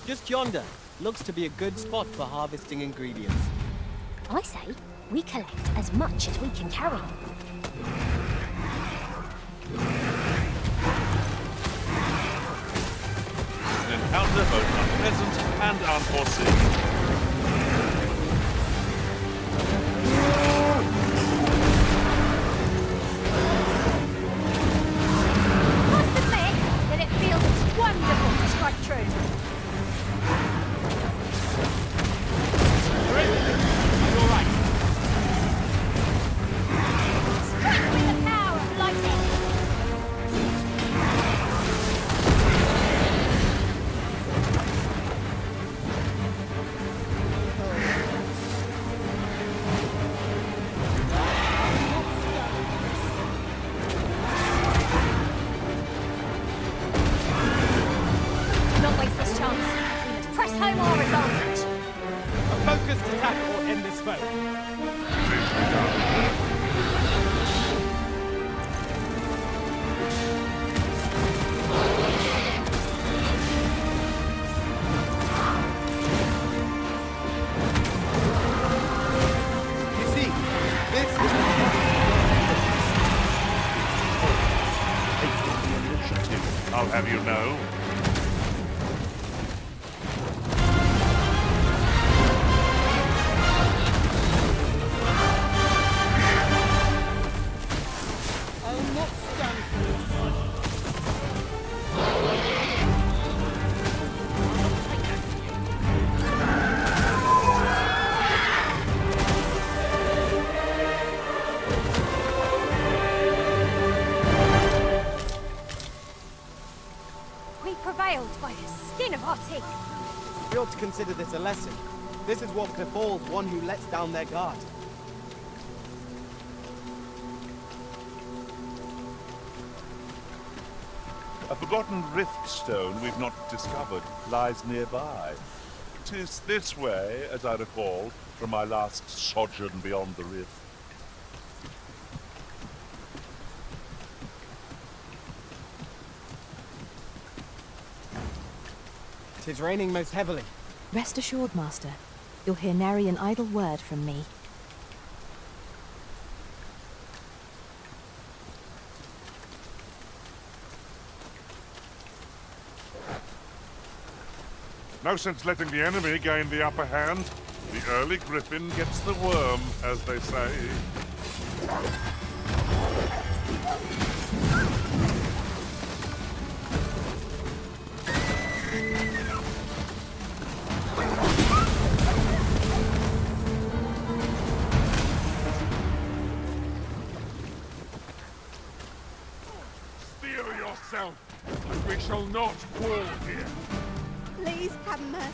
Just yonder. Looks to be a good spot for harvesting ingredients. I say, we collect as much as we can carry. An encounter both unpleasant and unforeseen. Must admit that it feels wonderful to strike true. Are you all right? Strike with the power of lightning. Not waste this chance. We must press home our advantage. A focused attack will end this foe. You see, this is Initiative, I'll have you know. I'll not stand for this. We prevailed by the skin of our teeth. We ought to consider this a lesson. This is what befalls one who lets down their guard. A forgotten rift stone we've not discovered lies nearby. 'Tis this way, as I recall, from my last sojourn beyond the rift. Tis raining most heavily. Rest assured, Master. You'll hear nary an idle word from me. No sense letting the enemy gain the upper hand. The early griffin gets the worm, as they say. Steel yourself, and we shall not fall here. Please have mercy.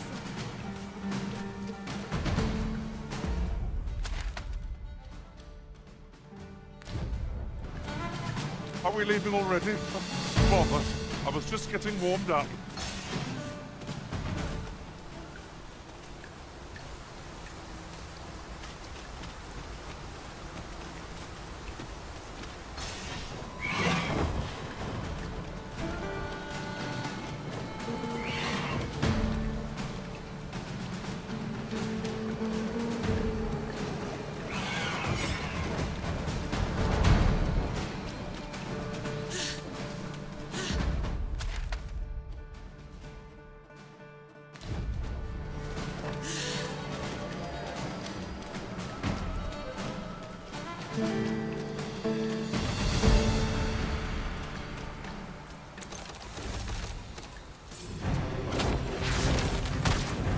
Are we leaving already? Bother. I was just getting warmed up.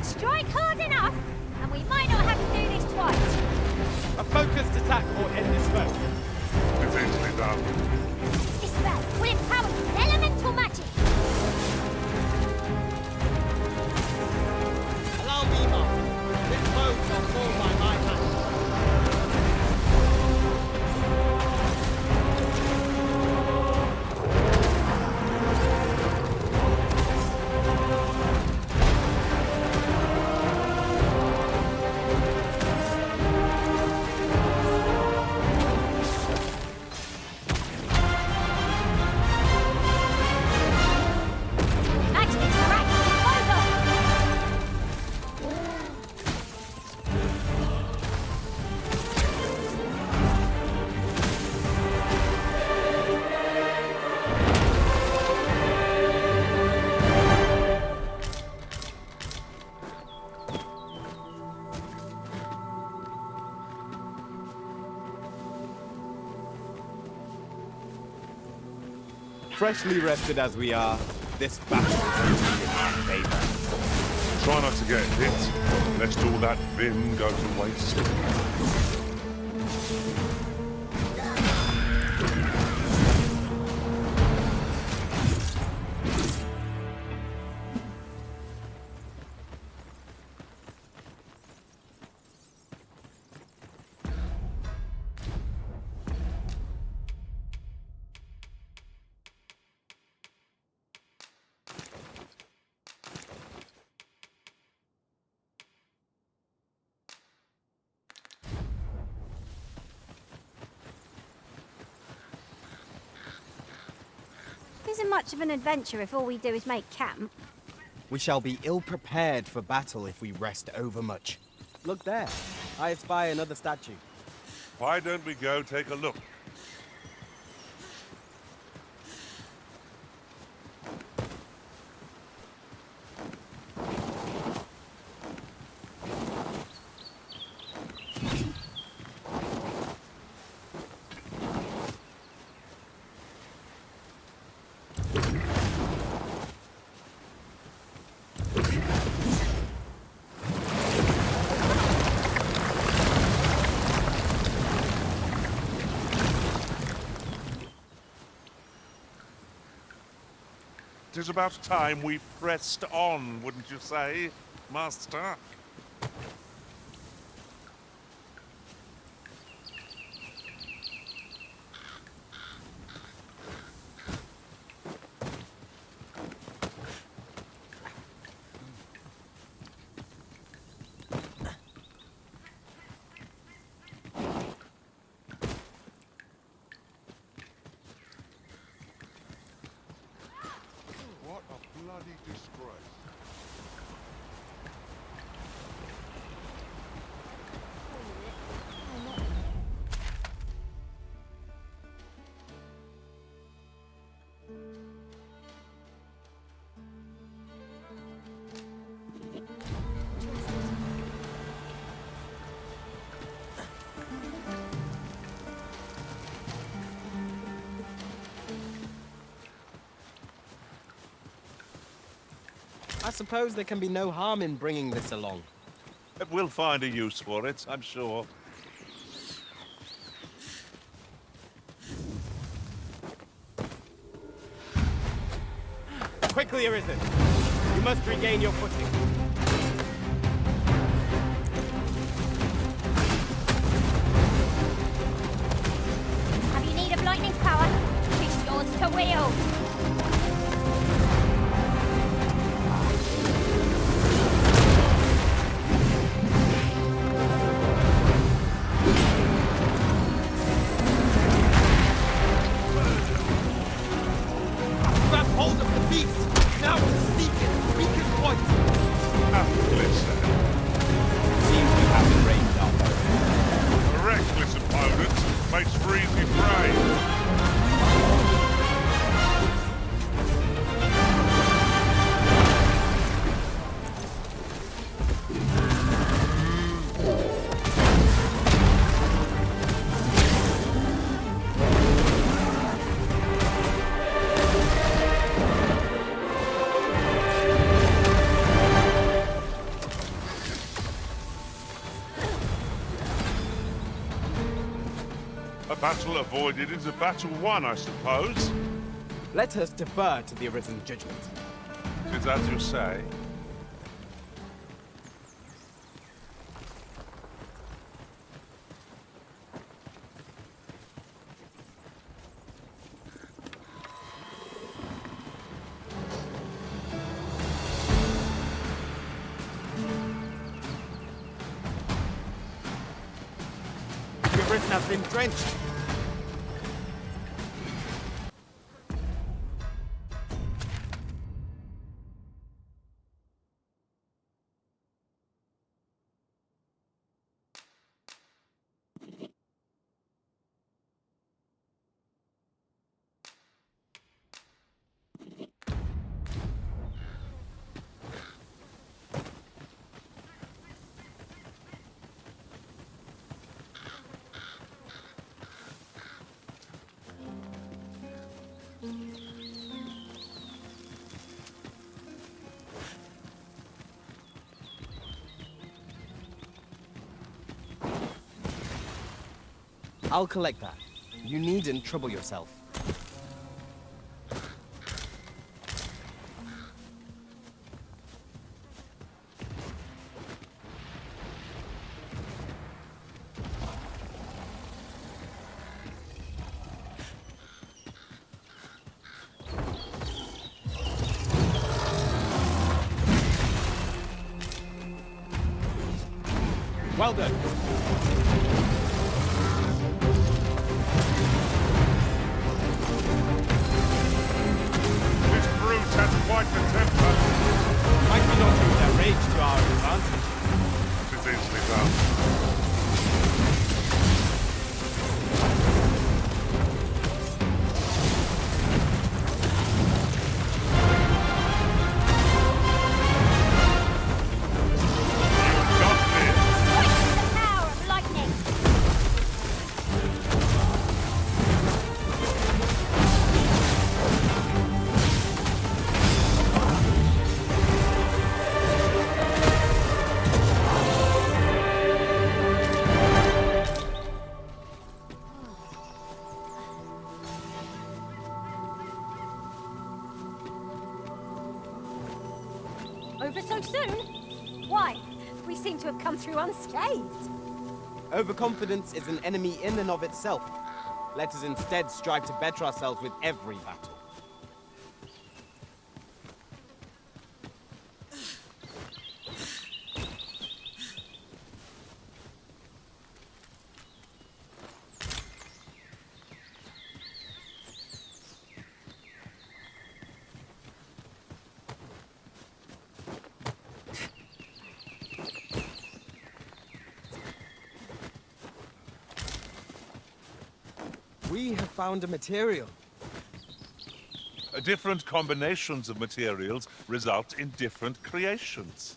Strike hard enough, and we might not have to do this twice. A focused attack will end this foe. It's easily done. This spell will empower you with elemental magic. Allow me, Master. This foe shall fall by my hand. Freshly rested as we are, this battle is indeed in our favor. Try not to get hit, lest all that vim go to waste. Isn't much of an adventure if all we do is make camp. We shall be ill-prepared for battle if we rest overmuch. Look there. I espy another statue. Why don't we go take a look? It is about time we pressed on, wouldn't you say, Master? What a bloody disgrace. I suppose there can be no harm in bringing this along. We'll find a use for it, I'm sure. Quickly, Arisen! You must regain your footing. Have you need of lightning power? It's yours to wield. Grab hold of the beast! Now to seek its weakest point! Listen, Seems we have been raised up. a reckless opponent makes for easy prey. A battle avoided is a battle won, I suppose. Let us defer to the Arisen judgment. It is as you say. The Arisen have been drenched. I'll collect that. You needn't trouble yourself. Well done. This brute has quite the temper. Might we not use that rage to our advantage? It is easily done. You got this. Witness the power of lightning! Over so soon? Why? We seem to have come through unscathed. Overconfidence is an enemy in and of itself. Let us instead strive to better ourselves with every battle. We have found a material. Different combinations of materials result in different creations.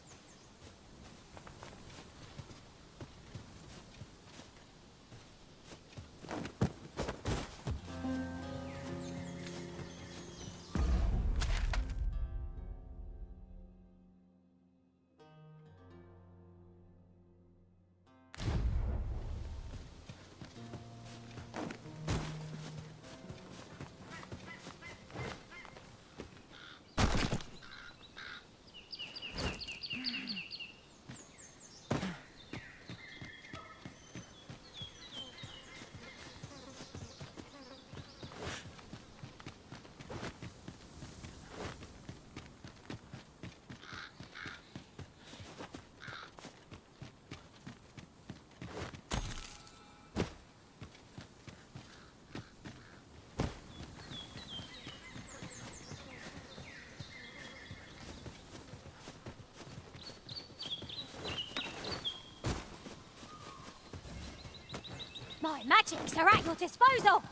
My magics are at your disposal!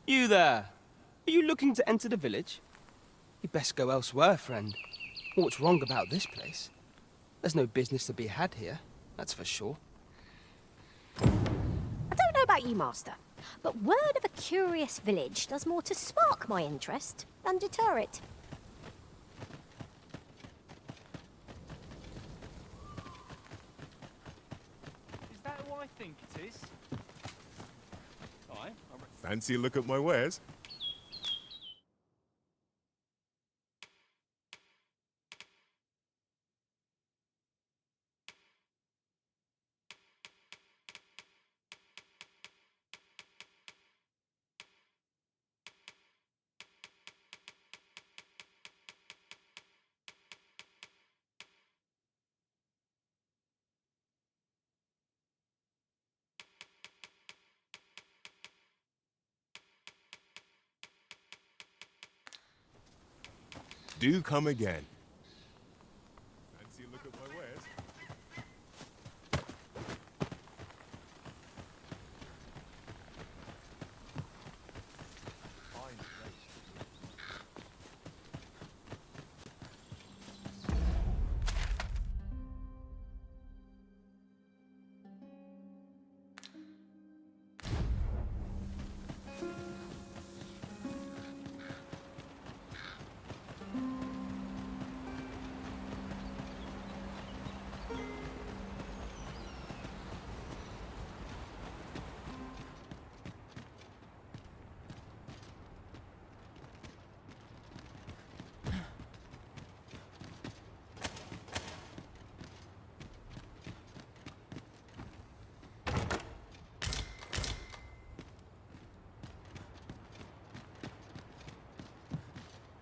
You there! Are you looking to enter the village? You'd best go elsewhere, friend. What's wrong about this place? There's no business to be had here, that's for sure. I don't know about you, Master, but word of a curious village does more to spark my interest than deter it. Is that who I think it is? Fancy a look at my wares? Do come again. Fancy a look at my wares?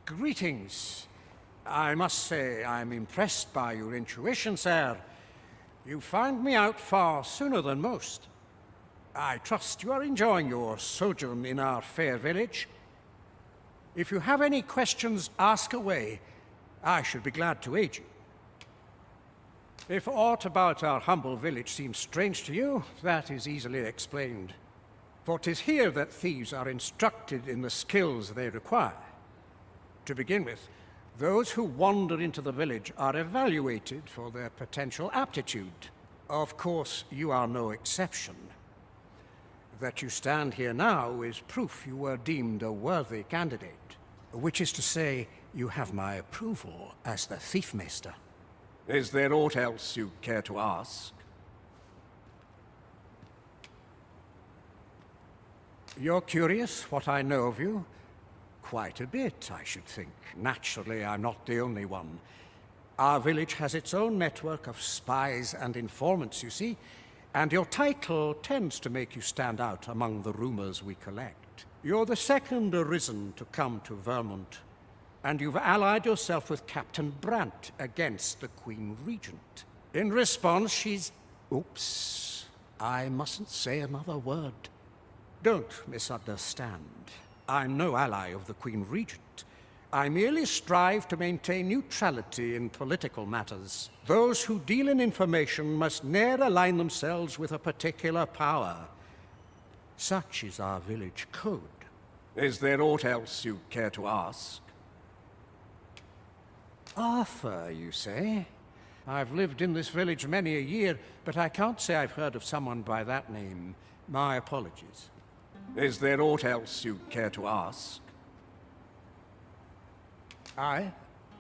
Greetings. I must say I'm impressed by your intuition, sir. You found me out far sooner than most. I trust you are enjoying your sojourn in our fair village. If you have any questions, ask away. I should be glad to aid you. If aught about our humble village seems strange to you, that is easily explained. For 'tis here that thieves are instructed in the skills they require. To begin with, those who wander into the village are evaluated for their potential aptitude. Of course, you are no exception. That you stand here now is proof you were deemed a worthy candidate, which is to say, you have my approval as the Thief Maester. Is there aught else you care to ask? You're curious what I know of you? Quite a bit, I should think. Naturally, I'm not the only one. Our village has its own network of spies and informants, you see, and your title tends to make you stand out among the rumors we collect. You're the second arisen to come to Vermont, and you've allied yourself with Captain Brant against the Queen Regent. In response, she's... Oops. I mustn't say another word. Don't misunderstand. I'm no ally of the Queen Regent. I merely strive to maintain neutrality in political matters. Those who deal in information must ne'er align themselves with a particular power. Such is our village code. Is there aught else you care to ask? Arthur, you say? I've lived in this village many a year, but I can't say I've heard of someone by that name. My apologies. Is there aught else you care to ask? Aye.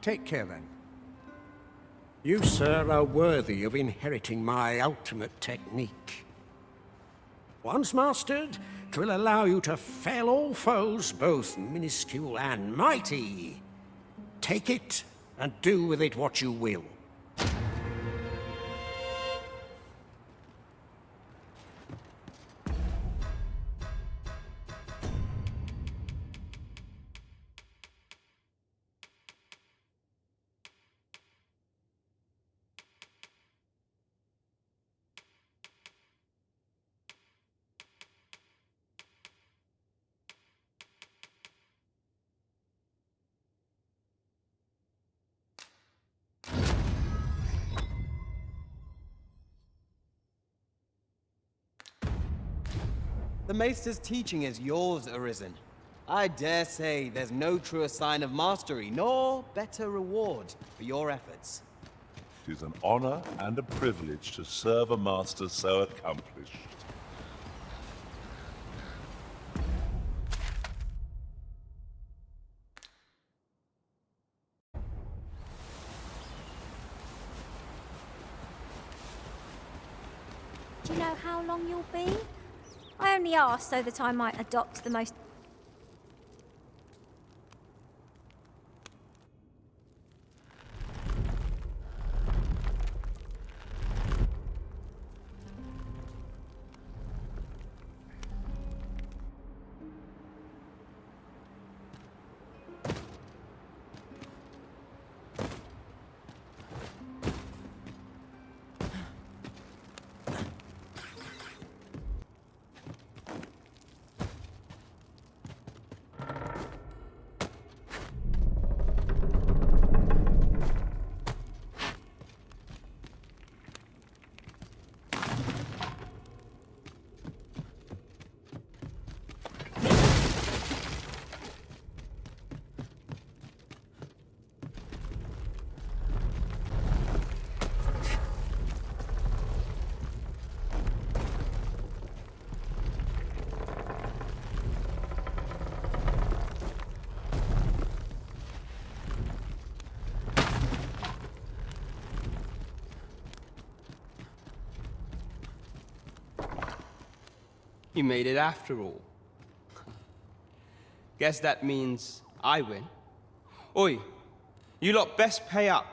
Take care, then. You, sir, are worthy of inheriting my ultimate technique. Once mastered, 'twill allow you to fell all foes, both minuscule and mighty. Take it, and do with it what you will. The Maester's teaching is yours, Arisen. I dare say there's no truer sign of mastery, nor better reward for your efforts. It is an honor and a privilege to serve a master so accomplished. Do you know how long you'll be? I only asked so that I might adopt the most... You made it after all. Guess that means I win. Oi, you lot best pay up.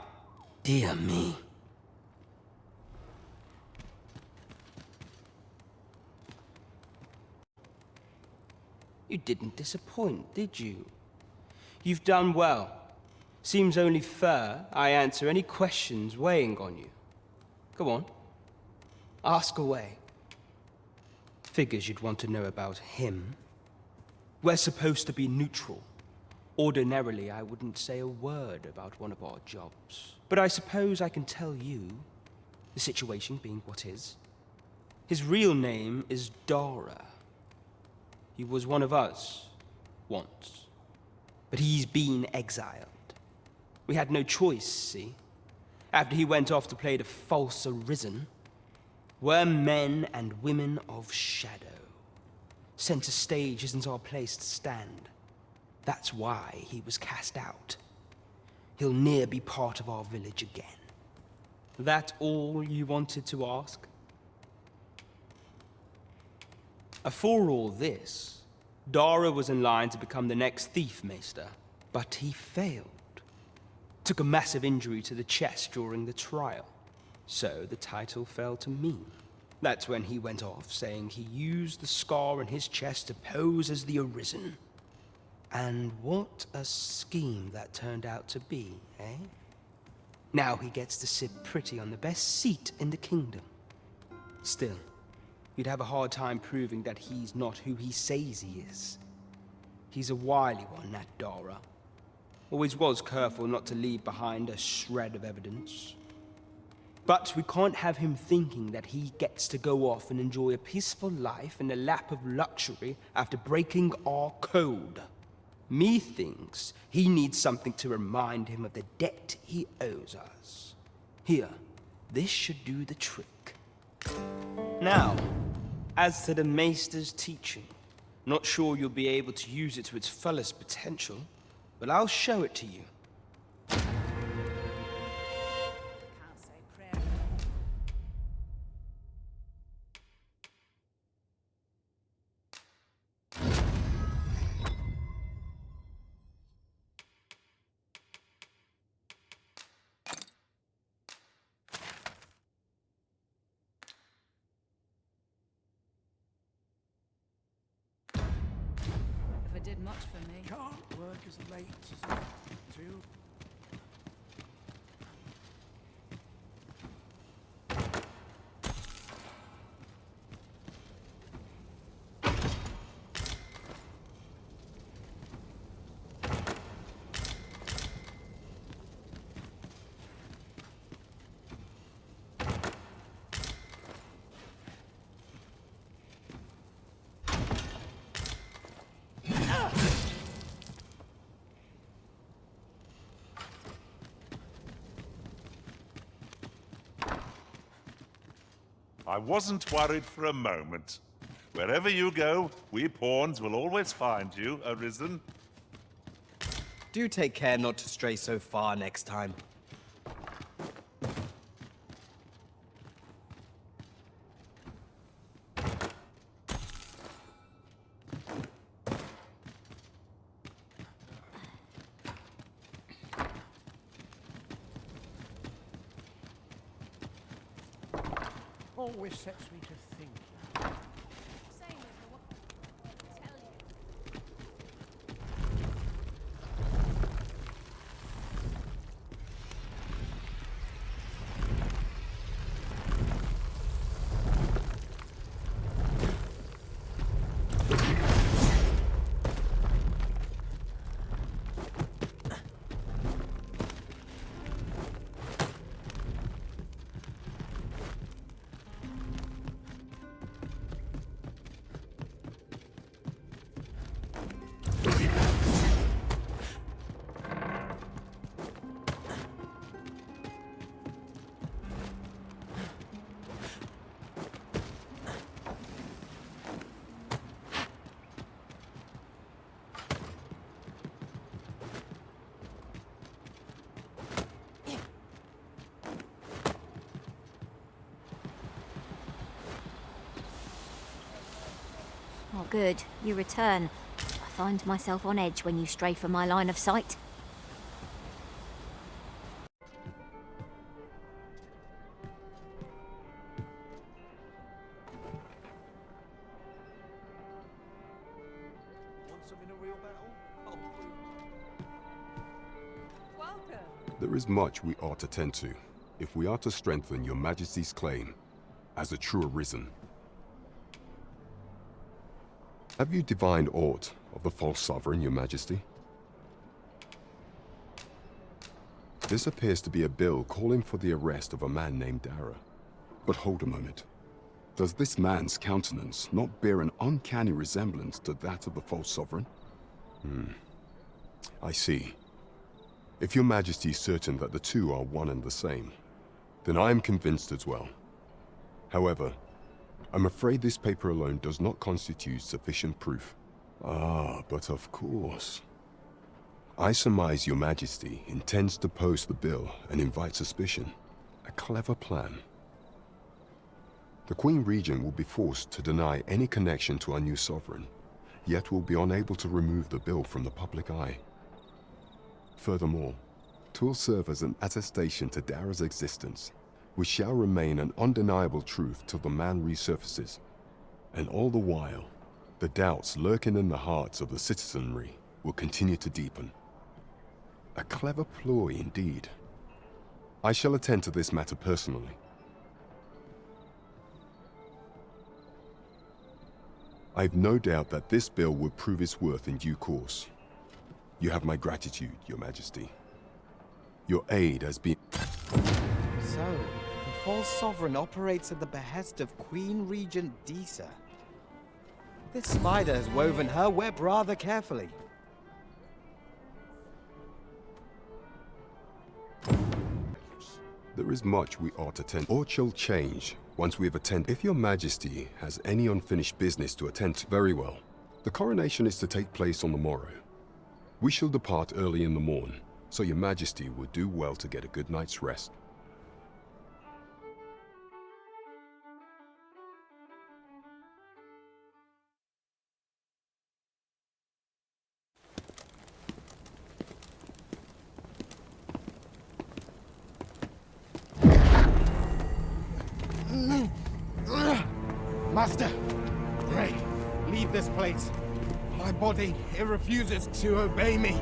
Dear me. You didn't disappoint, did you? You've done well. Seems only fair I answer any questions weighing on you. Come on, ask away. Figures you'd want to know about him. We're supposed to be neutral. Ordinarily, I wouldn't say a word about one of our jobs. But I suppose I can tell you, the situation being what is. His real name is Dara. He was one of us, once. But he's been exiled. We had no choice, see? After he went off to play the false arisen, we're men and women of shadow. Center stage isn't our place to stand. That's why he was cast out. He'll ne'er be part of our village again. That all you wanted to ask? For all this, Dara was in line to become the next thief maester, but he failed. Took a massive injury to the chest during the trial. So the title fell to me. That's when he went off, saying he used the scar on his chest to pose as the Arisen. And what a scheme that turned out to be, eh? Now he gets to sit pretty on the best seat in the kingdom. Still, you'd have a hard time proving that he's not who he says he is. He's a wily one, that Dara. Always was careful not to leave behind a shred of evidence. But we can't have him thinking that he gets to go off and enjoy a peaceful life in the lap of luxury after breaking our code. Methinks he needs something to remind him of the debt he owes us. Here, this should do the trick. Now, as to the Maester's teaching, not sure you'll be able to use it to its fullest potential, but I'll show it to you. Never did much for me. Can't work as late as I want to. I wasn't worried for a moment. Wherever you go, we pawns will always find you, Arisen. Do take care not to stray so far next time. Always sets me to think. Oh, good. You return. I find myself on edge when you stray from my line of sight. There is much we ought to tend to, if we are to strengthen your Majesty's claim as a true Arisen. Have you divined aught of the false sovereign, your Majesty? This appears to be a bill calling for the arrest of a man named Dara. But hold a moment. Does this man's countenance not bear an uncanny resemblance to that of the false sovereign? I see. If your Majesty is certain that the two are one and the same, then I am convinced as well. However, I'm afraid this paper alone does not constitute sufficient proof. Ah, but of course. I surmise your Majesty intends to post the bill and invite suspicion. A clever plan. The Queen Regent will be forced to deny any connection to our new sovereign, yet will be unable to remove the bill from the public eye. Furthermore, 'twill serve as an attestation to Dara's existence, which shall remain an undeniable truth till the man resurfaces. And all the while, the doubts lurking in the hearts of the citizenry will continue to deepen. A clever ploy indeed. I shall attend to this matter personally. I've no doubt that this bill will prove its worth in due course. You have my gratitude, your Majesty. Your aid has been... So, the false sovereign operates at the behest of Queen Regent Disa. This spider has woven her web rather carefully. There is much we ought to attend, or shall change once we have attended. If your Majesty has any unfinished business to attend to, very well. The coronation is to take place on the morrow. We shall depart early in the morn, so your Majesty would do well to get a good night's rest. Master! Pray, leave this place. My body, it refuses to obey me.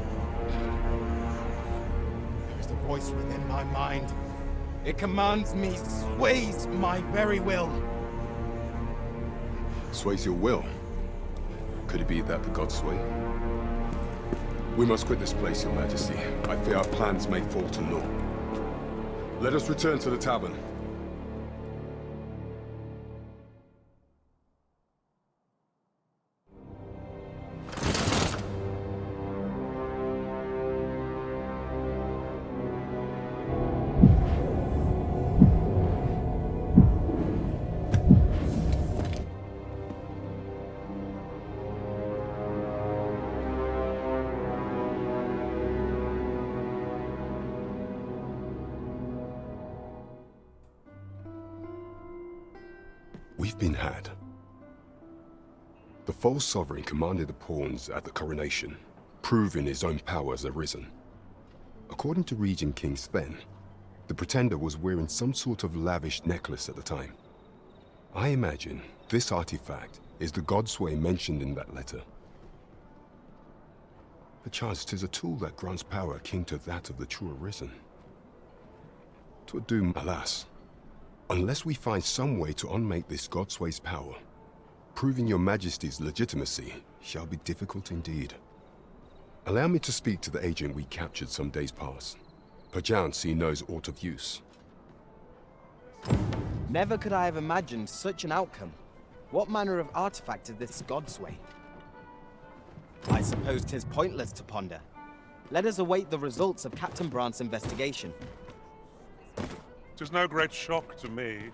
There is a voice within my mind. It commands me, sways my very will. Sways your will? Could it be that the gods sway? We must quit this place, your Majesty. I fear our plans may fall to naught. Let us return to the tavern. We've been had. The false sovereign commanded the pawns at the coronation, proving his own power as arisen. According to Regent King Sven, the pretender was wearing some sort of lavish necklace at the time. I imagine this artifact is the Godsway mentioned in that letter. Perchance 'tis a tool that grants power akin to that of the true arisen. 'Twere doom, alas, unless we find some way to unmake this Godsway's power. Proving your majesty's legitimacy shall be difficult indeed. Allow me to speak to the agent we captured some days past. Perchance he knows aught of use. Never could I have imagined such an outcome. What manner of artifact is this Godsway? I suppose 'tis pointless to ponder. Let us await the results of Captain Brandt's investigation. 'Tis no great shock to me.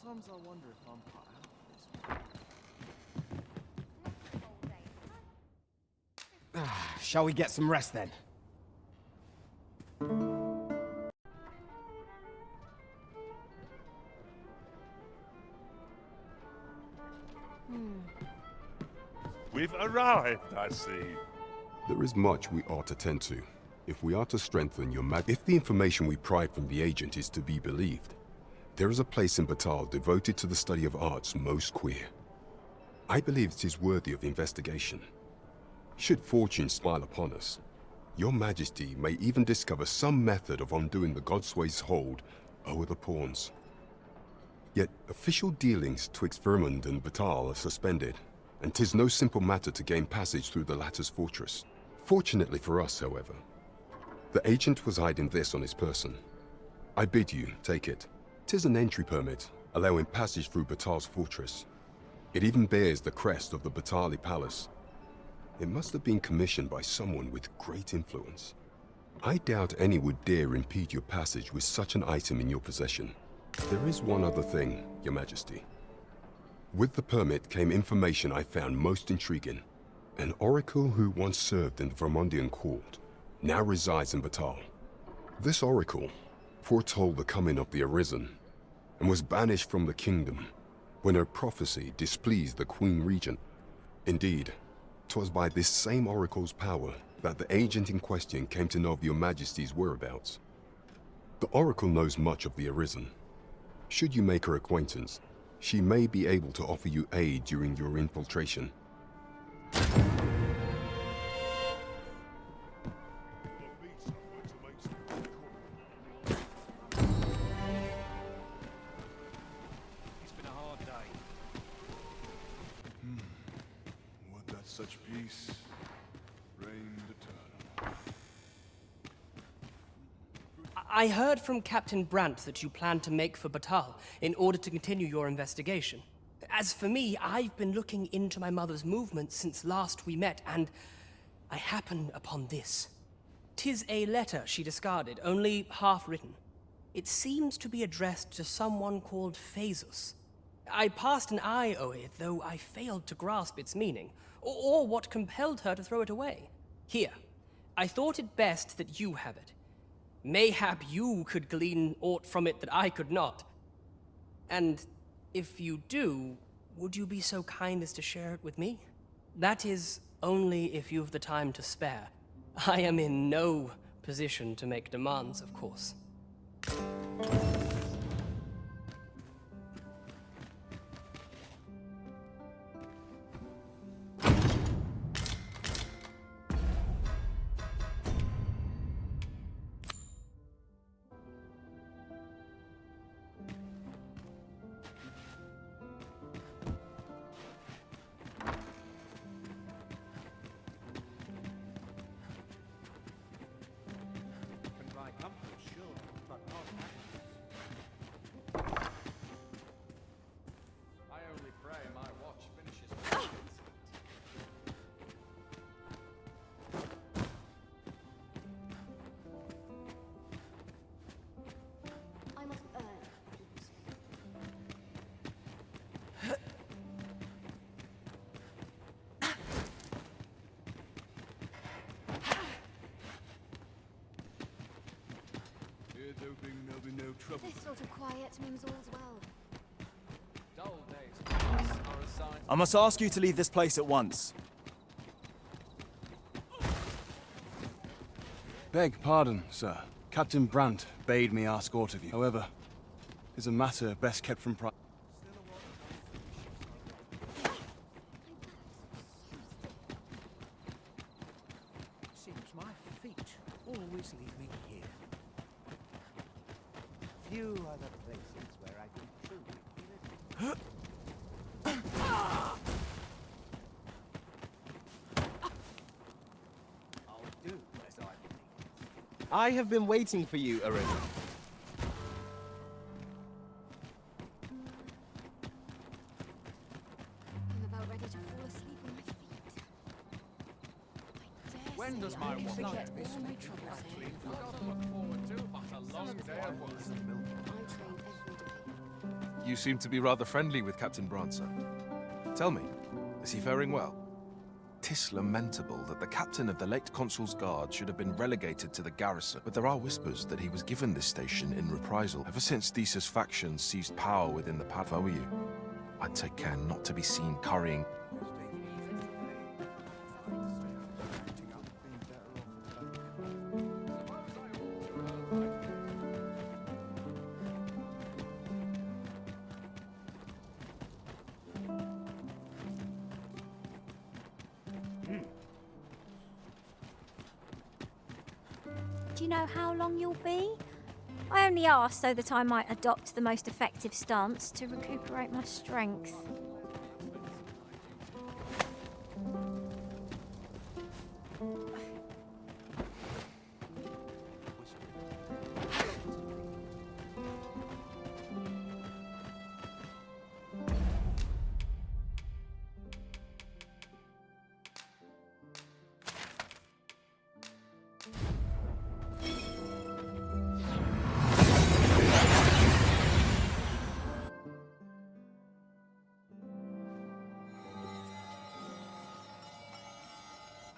Sometimes I wonder if I'm cut out for this. Shall we get some rest then? We've arrived, I see. There is much we ought to tend to, if we are to strengthen your If the information we pried from the agent is to be believed, there is a place in Batal devoted to the study of arts most queer. I believe it is worthy of investigation. Should fortune smile upon us, your majesty may even discover some method of undoing the Godsway's hold over the pawns. Yet official dealings twixt Vermund and Batal are suspended, and 'tis no simple matter to gain passage through the latter's fortress. Fortunately for us, however, the agent was hiding this on his person. I bid you take it. 'Tis an entry permit, allowing passage through Batal's fortress. It even bears the crest of the Batali Palace. It must have been commissioned by someone with great influence. I doubt any would dare impede your passage with such an item in your possession. There is one other thing, your majesty. With the permit came information I found most intriguing. An oracle who once served in the Vermundian court now resides in Batal. This oracle foretold the coming of the Arisen and was banished from the kingdom when her prophecy displeased the Queen Regent. Indeed, 'twas by this same oracle's power that the agent in question came to know of your majesty's whereabouts. The oracle knows much of the Arisen. Should you make her acquaintance, she may be able to offer you aid during your infiltration. It's been a hard day. Would that such peace reigned eternal. I heard from Captain Brandt that you plan to make for Batal in order to continue your investigation. As for me, I've been looking into my mother's movements since last we met, and I happened upon this. 'Tis a letter she discarded, only half written. It seems to be addressed to someone called Phaesus. I passed an eye o'er it, though I failed to grasp its meaning, or what compelled her to throw it away. Here, I thought it best that you have it. Mayhap you could glean aught from it that I could not. And if you do, would you be so kind as to share it with me? That is, only if you've the time to spare. I am in no position to make demands, of course. Can buy comfort, sure, but not happiness. hoping there'll be no trouble. This sort of quiet means all's well. Dull days are a sign. I must ask you to leave this place at once. Beg pardon, sir. Captain Brandt bade me ask aught of you. However, it is a matter best kept from private. Seems my feet always lead me here. Few other places where I can truly feel it. I'll do as I please. I have been waiting for you, Arisen. I'm about ready to fall asleep on my feet. When does my forget watch all my troubles here. Got to look forward to, but a long day it was. I train every day. You seem to be rather friendly with Captain Brandt, sir. Tell me, is he faring well? 'Tis lamentable that the captain of the late Consul's Guard should have been relegated to the garrison, but there are whispers that he was given this station in reprisal. Ever since Thesa's faction seized power within the pad, if I were you, I'd take care not to be seen currying. Do you know how long you'll be? I only asked so that I might adopt the most effective stance to recuperate my strength.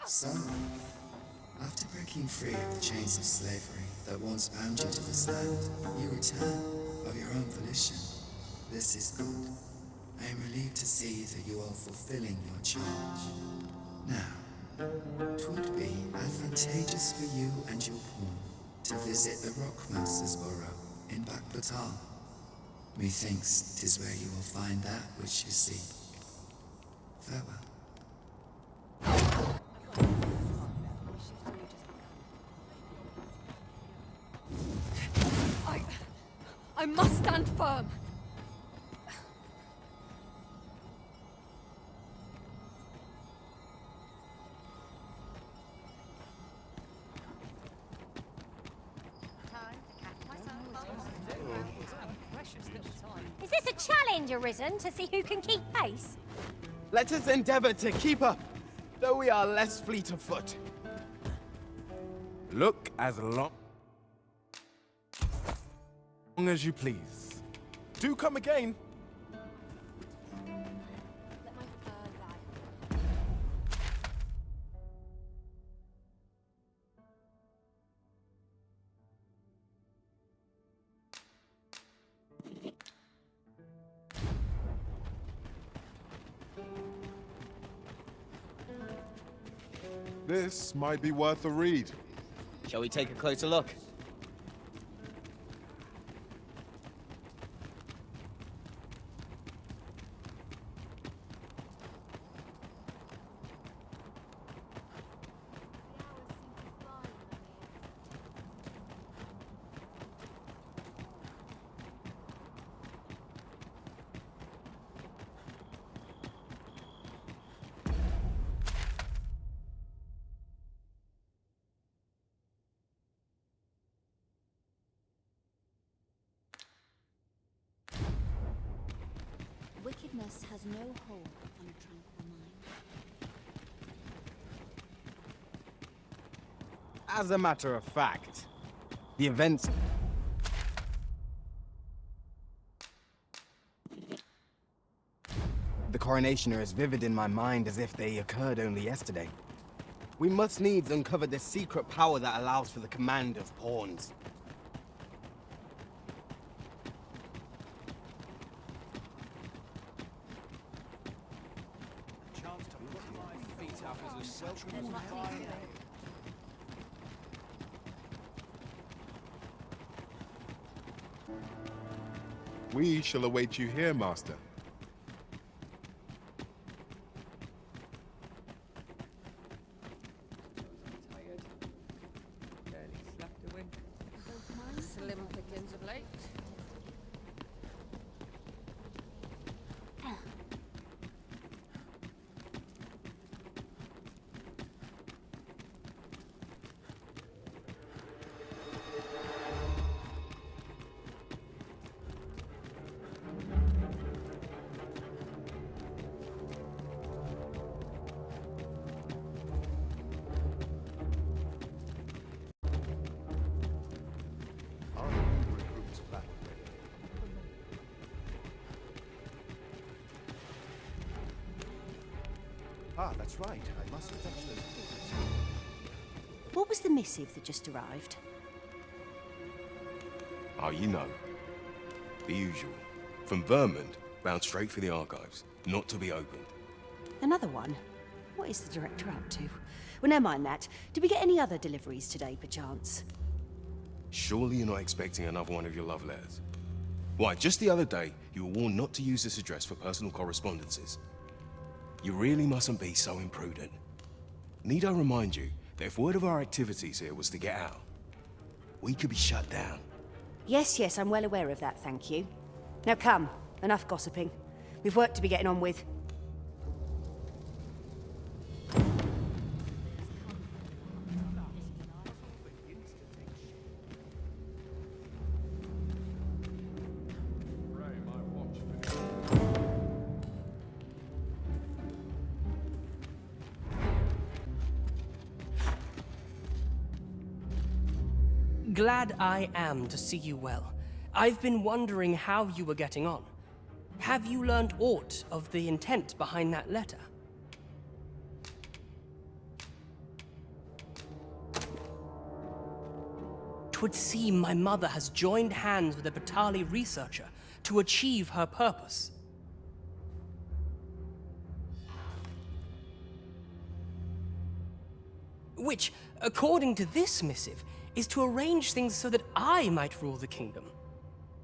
So, after breaking free of the chains of slavery that once bound you to this land, you return of your own volition. This is good. I am relieved to see that you are fulfilling your charge. Now, it would be advantageous for you and your pawn to visit the Rockmaster's burrow in Backbatal. Methinks 'tis where you will find that which you seek. Farewell. I must stand firm. Is this a challenge, Arisen, to see who can keep pace? Let us endeavor to keep up, though we are less fleet of foot. Look as long as you please. Do come again. Let my fur lie. This might be worth a read. Shall we take a closer look? Wickedness has no hold on a tranquil mind. As a matter of fact, the events... The coronation are as vivid in my mind as if they occurred only yesterday. We must needs uncover the secret power that allows for the command of pawns. We shall await you here, Master. Slim pickings of late. Ah, that's right. I must fetch those. What was the missive that just arrived? Oh, you know. The usual. From Vermont, bound straight for the archives. Not to be opened. Another one? What is the director up to? Well, never mind that. Did we get any other deliveries today, perchance? Surely you're not expecting another one of your love letters? Why, just the other day, you were warned not to use this address for personal correspondences. You really mustn't be so imprudent. Need I remind you that if word of our activities here was to get out, we could be shut down. Yes, yes, I'm well aware of that, thank you. Now come, enough gossiping. We've work to be getting on with. Glad I am to see you well. I've been wondering how you were getting on. Have you learned aught of the intent behind that letter? Twould seem my mother has joined hands with a Batali researcher to achieve her purpose. Which, according to this missive, is to arrange things so that I might rule the kingdom.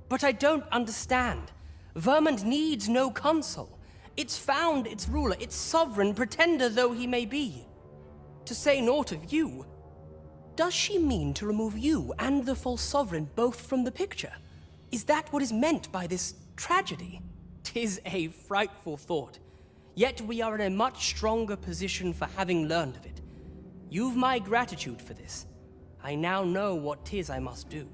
But I don't understand. Vermont needs no consul. It's found its ruler, its sovereign, pretender though he may be. To say naught of you, does she mean to remove you and the false sovereign both from the picture? Is that what is meant by this tragedy? 'Tis a frightful thought. Yet we are in a much stronger position for having learned of it. You've my gratitude for this. I now know what 'tis I must do.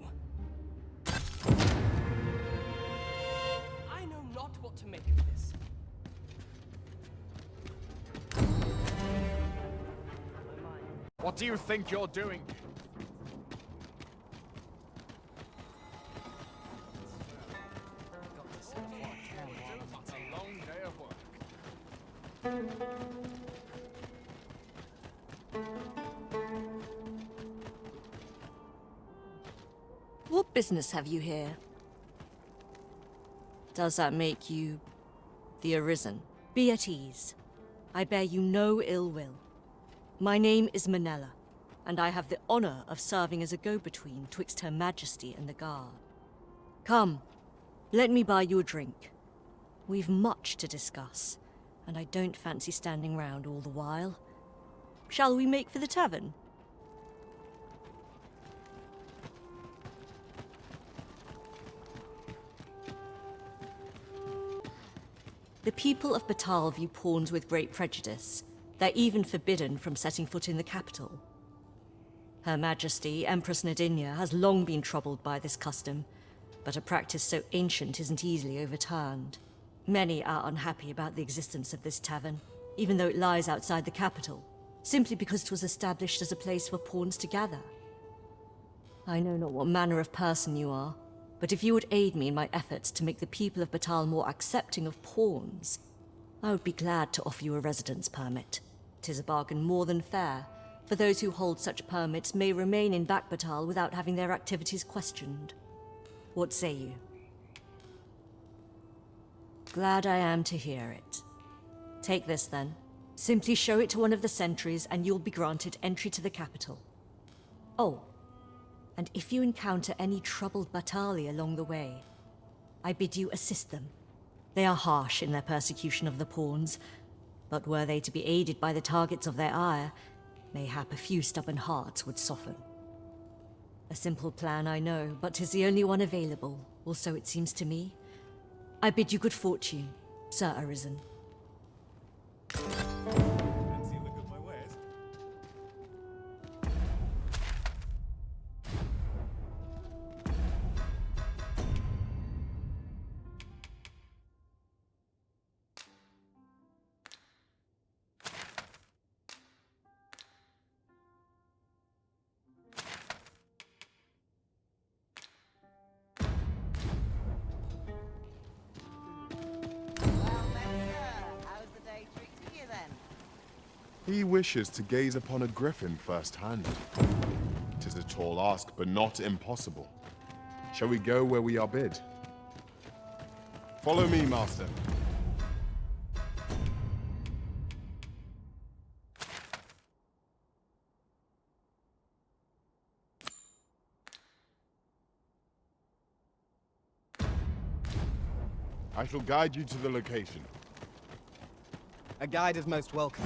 I know not what to make of this. What do you think you're doing? It's a long day of work. What business have you here? Does that make you the Arisen? Be at ease. I bear you no ill will. My name is Manella, and I have the honor of serving as a go-between twixt Her Majesty and the Guard. Come, let me buy you a drink. We've much to discuss, and I don't fancy standing round all the while. Shall we make for the tavern? The people of Batal view pawns with great prejudice. They're even forbidden from setting foot in the capital. Her Majesty, Empress Nadinia, has long been troubled by this custom, but a practice so ancient isn't easily overturned. Many are unhappy about the existence of this tavern, even though it lies outside the capital, simply because it was established as a place for pawns to gather. I know not what manner of person you are, but if you would aid me in my efforts to make the people of Batal more accepting of pawns, I would be glad to offer you a residence permit. 'Tis a bargain more than fair, for those who hold such permits may remain in Back Batal without having their activities questioned. What say you? Glad I am to hear it. Take this then. Simply show it to one of the sentries and you'll be granted entry to the capital. Oh, and if you encounter any troubled Batali along the way, I bid you assist them. They are harsh in their persecution of the pawns, but were they to be aided by the targets of their ire, mayhap a few stubborn hearts would soften. A simple plan, I know, but 'tis the only one available, or so it seems to me. I bid you good fortune, Sir Arisen. How's the day treating you then? He wishes to gaze upon a griffin firsthand. 'Tis a tall ask, but not impossible. Shall we go where we are bid? Follow me, master. I shall guide you to the location. A guide is most welcome.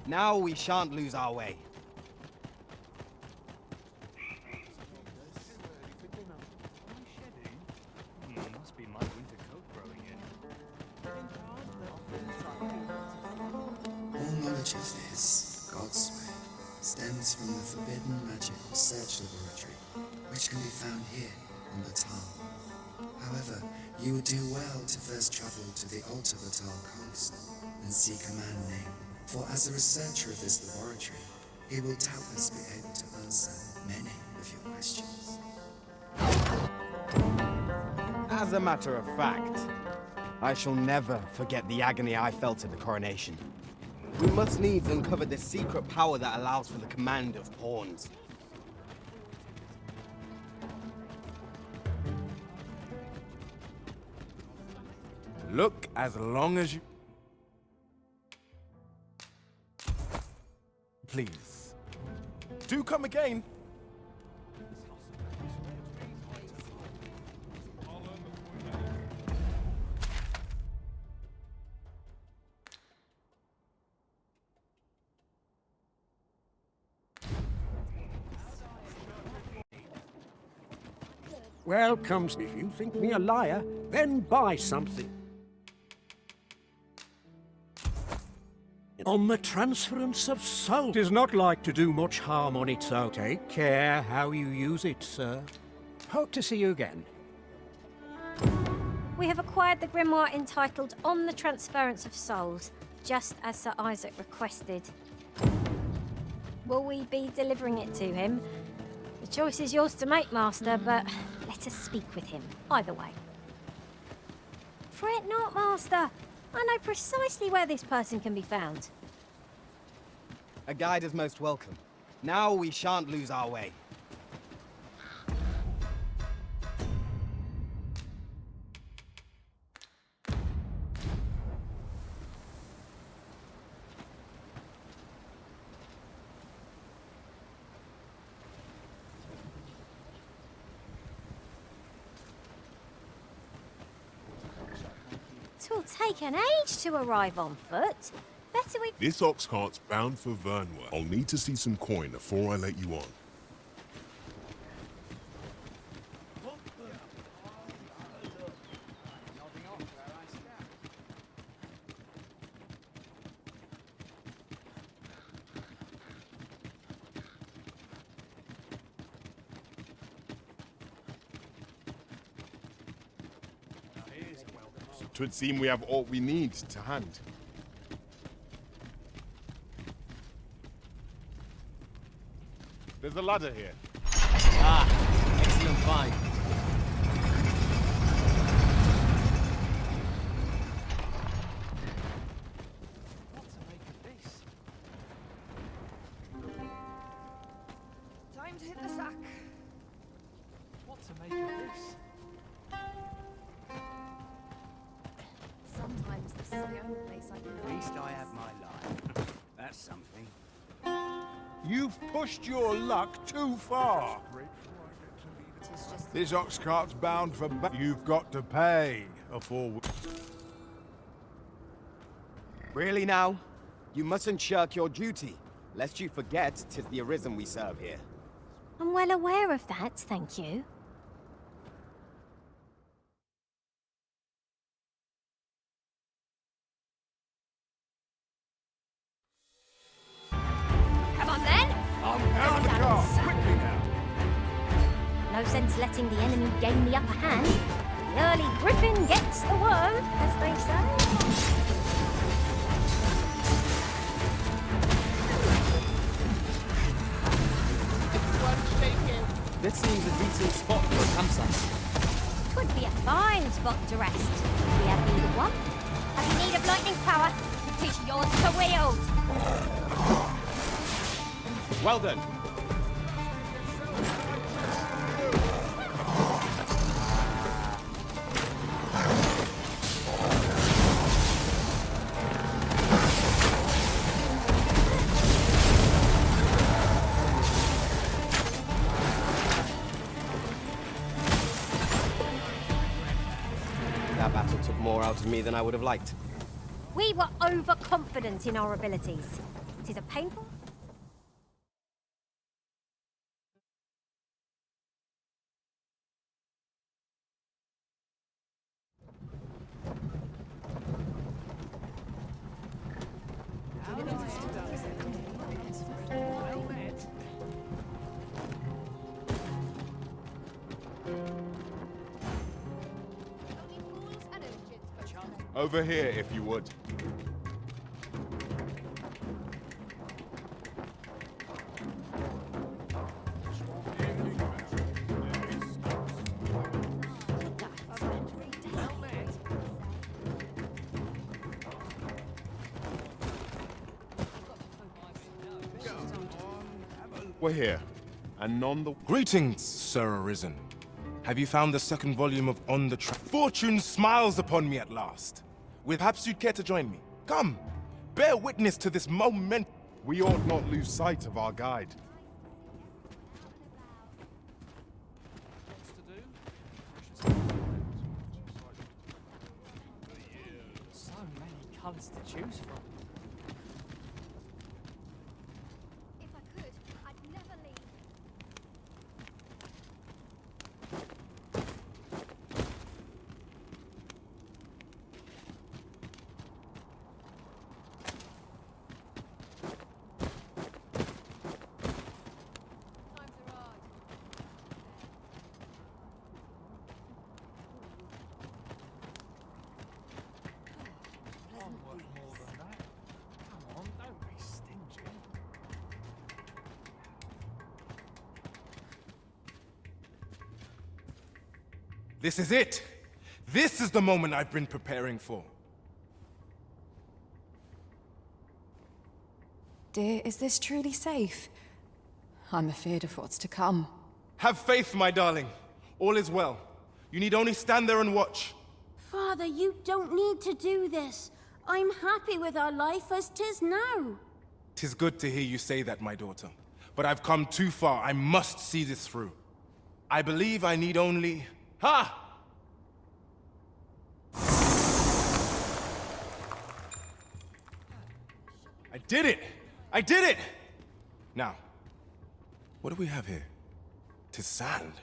Now we shan't lose our way. Must be my winter coat growing in. All knowledge of this, God's way, stems from the forbidden magic research laboratory, which can be found here on Batal. However, you would do well to first travel to the Alta Batal coast and seek a man named, for as a researcher of this laboratory, he will doubtless be able to answer many of your questions. As a matter of fact, I shall never forget the agony I felt at the coronation. We must needs uncover the secret power that allows for the command of pawns. Look as long as you... Please. Do come again. Welcome. If you think me a liar, then buy something. On the transference of soul. It is not like to do much harm on its own. Take care how you use it, sir. Hope to see you again. We have acquired the grimoire entitled On the Transference of Souls, just as Sir Isaac requested. Will we be delivering it to him? The choice is yours to make, Master, but let us speak with him, either way. Fret not, Master. I know precisely where this person can be found. A guide is most welcome. Now we shan't lose our way. It'll take an age to arrive on foot. Better we... This ox cart's bound for Vernworth. I'll need to see some coin before I let you on. Twould seem we have all we need to hand. There's a ladder here. Ah, excellent find. What to make of this? Time to hit the sack. What to make of this? Sometimes this is the only place I can At least I have my life. That's something. You've pushed your luck too far. This ox cart's bound for You've got to pay a full... Really now? You mustn't shirk your duty, lest you forget 'tis the Arisen we serve here. I'm well aware of that, thank you. Come on then! Down the car, quickly now! No sense letting the enemy gain the upper hand. The early griffin gets the worm, as they say. This seems a decent spot for a campsite. Could be a fine spot to rest. We have need of one. Have you need of lightning power? Teach yours to wield. Well done. That battle took more out of me than I would have liked. We were overconfident in our abilities. It is a painful... Over here, if you would. We're here, and none the... Greetings, Sir Arisen. Have you found the second volume of On the Track? Fortune smiles upon me at last. Perhaps you'd care to join me. Come, bear witness to this moment. We ought not lose sight of our guide. So many colours to choose from. If I could, I'd never leave. This is it. This is the moment I've been preparing for. Dear, is this truly safe? I'm afraid of what's to come. Have faith, my darling. All is well. You need only stand there and watch. Father, you don't need to do this. I'm happy with our life as 'tis now. 'Tis good to hear you say that, my daughter. But I've come too far. I must see this through. I believe I need only... Ha! I did it! I did it! Now, what do we have here? 'Tis sand.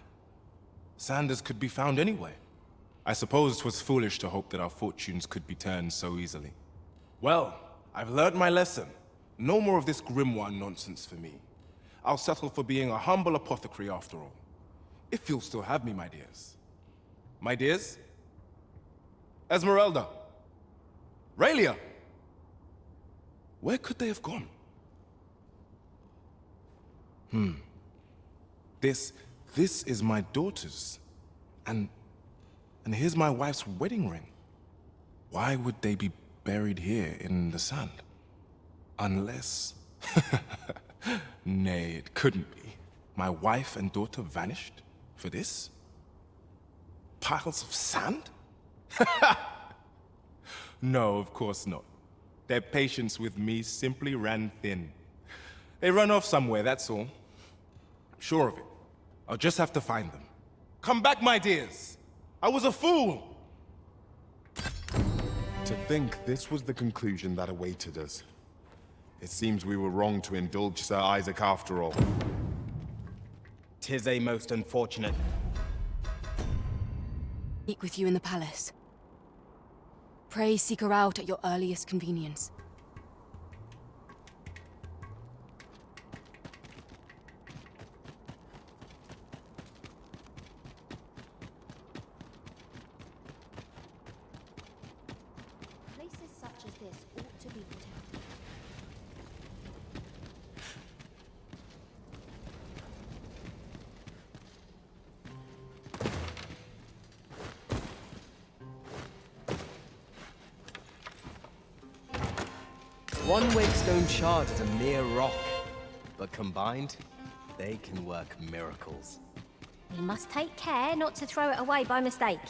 Sand as could be found anywhere. I suppose 'twas foolish to hope that our fortunes could be turned so easily. Well, I've learned my lesson. No more of this grimoire nonsense for me. I'll settle for being a humble apothecary after all. If you'll still have me, my dears. My dears? Esmeralda? Raylia? Where could they have gone? This is my daughter's. And here's my wife's wedding ring. Why would they be buried here in the sand? Unless... Nay, it couldn't be. My wife and daughter vanished for this? Piles of sand? No, of course not. Their patience with me simply ran thin. They run off somewhere, that's all. I'm sure of it. I'll just have to find them. Come back, my dears! I was a fool! To think this was the conclusion that awaited us. It seems we were wrong to indulge Sir Isaac after all. 'Tis a most unfortunate. Speak with you in the palace. Pray seek her out at your earliest convenience. Places such as this ought to be protected. One Wakestone shard is a mere rock, but combined, they can work miracles. We must take care not to throw it away by mistake.